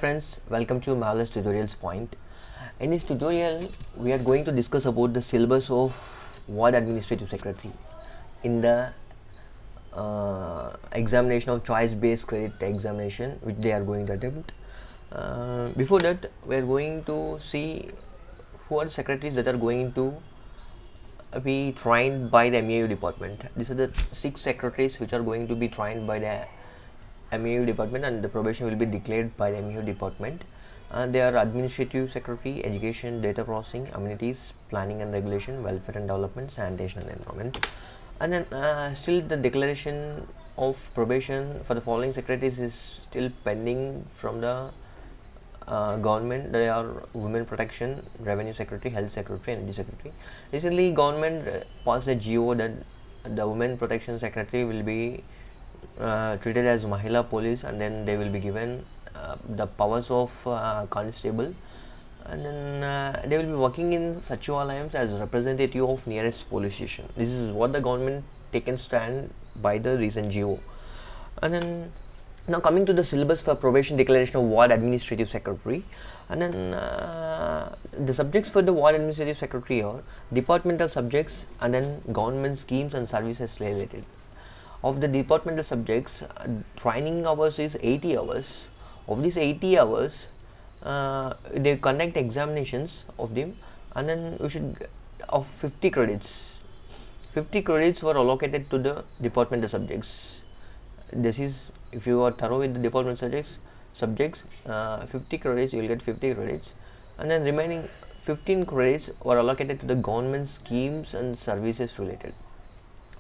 Friends, welcome to Marvelous Tutorials Point. In this tutorial, we are going to discuss about the syllabus of Ward Administrative Secretary in the examination of choice-based credit examination which they are going to attempt. Before that, we are going to see who are the secretaries that are going to be trained by the MEAU department. These are the 6 secretaries which are going to be trained by the MEAU department, and the probation will be declared by the MEAU department. They are Administrative Secretary, Education, Data Processing, Amenities, Planning and Regulation, Welfare and Development, Sanitation and Environment. And then still the declaration of probation for the following secretaries is still pending from the government. They are Women Protection, Revenue Secretary, Health Secretary, Energy Secretary. Recently government passed a GO that the Women Protection Secretary will be treated as Mahila Police, and then they will be given the powers of constable, and then they will be working in Sachivalayams as representative of nearest police station. This is what the government taken stand by the recent GO. And then now coming to the syllabus for probation declaration of Ward Administrative Secretary, and then the subjects for the Ward Administrative Secretary are departmental subjects and then government schemes and services related. Of the departmental subjects, training hours is 80 hours. Of these 80 hours, they conduct examinations of them, and then we should of 50 credits. 50 credits were allocated to the departmental subjects. This is, if you are thorough with the department subjects, 50 credits, you will get 50 credits, and then remaining 15 credits were allocated to the government schemes and services related.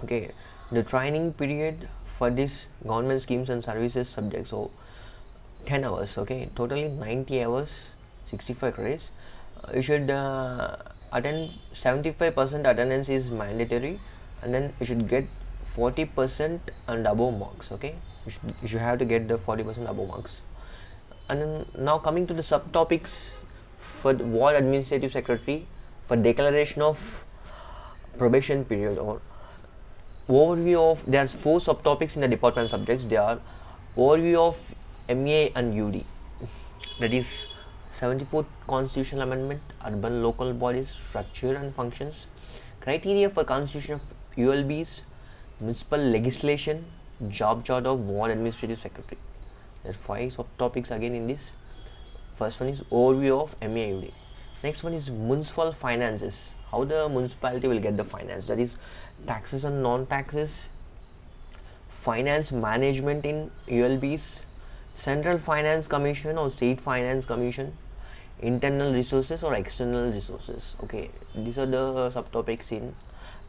Okay, the training period for this government schemes and services subject, so 10 hours. Okay, totally 90 hours, 65 credits. You should attend 75% attendance is mandatory, and then you should get 40% and above marks. Okay, you should have to get the 40% above marks. And then now coming to the subtopics for the Ward Administrative Secretary for declaration of probation period, or overview of, there are 4 subtopics in the department subjects. They are overview of MEA and UD, that is 74th Constitutional Amendment, Urban Local Bodies, Structure and Functions, criteria for constitution of ULBs, municipal legislation, job chart of Ward Administrative Secretary. There are 5 subtopics again in this. First one is overview of MEA UD. Next one is municipal finances, how the municipality will get the finance, that is taxes and non-taxes, finance management in ULBs, Central Finance Commission or State Finance Commission, internal resources or external resources. Okay, these are the subtopics in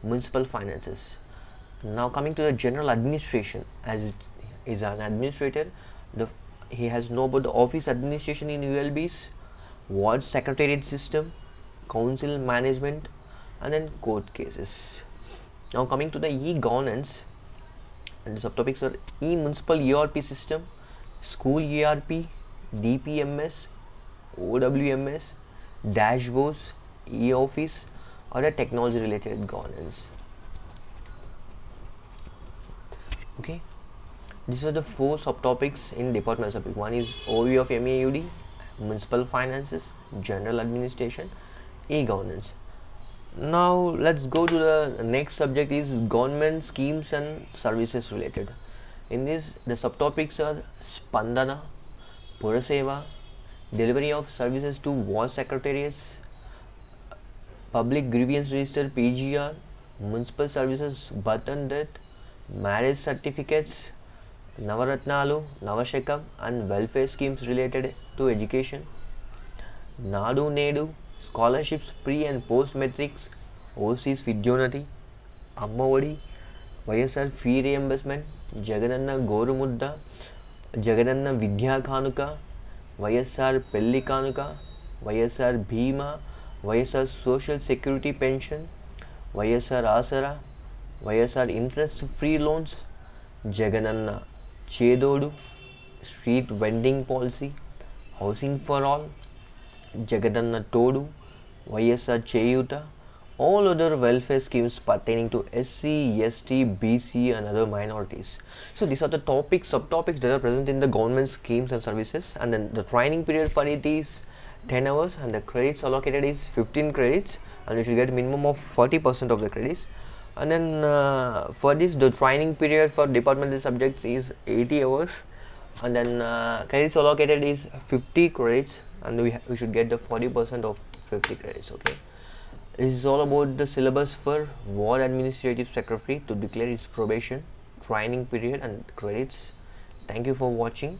municipal finances. Now coming to the general administration, as it is an administrator, he has know about the office administration in ULBs, ward secretariat system, council management, and then court cases. Now coming to the e-governance, and the subtopics are e-municipal ERP system, school ERP, DPMS, OWMS, dashboards, e-office, or the technology related governance. Okay, these are the 4 subtopics in department subject. One is overview of MEAUD, municipal finances, general administration, e-governance. Now let's go to the next subject, is government schemes and services related. In this, the subtopics are Spandana, Puraseva, delivery of services to war secretariats, public grievance register PGR, municipal services birth and death, marriage certificates, Navaratnalu, Navashekam, and welfare schemes related to education, Nadu Nedu, scholarships pre and post metrics, overseas Vidyonati, Ammavadi, YSR fee reimbursement, Jagananna Gorumudda, Jagananna Vidya Kanuka, YSR Pelli Kanuka, YSR Bhima, YSR Social Security Pension, YSR Asara, YSR interest free loans, Jagananna Chedodu, street vending policy, housing for all, Jagadanna Todu, YSR Cheyuta, all other welfare schemes pertaining to SC, ST, BC and other minorities. So these are the topics, subtopics that are present in the government schemes and services, and then the training period for it is 10 hours and the credits allocated is 15 credits, and you should get a minimum of 40% of the credits. And then for this, the training period for departmental subjects is 80 hours, and then credits allocated is 50 credits, and we should get the 40% of 50 credits. Okay, this is all about the syllabus for War Administrative Secretary to declare its probation, training period and credits. Thank you for watching.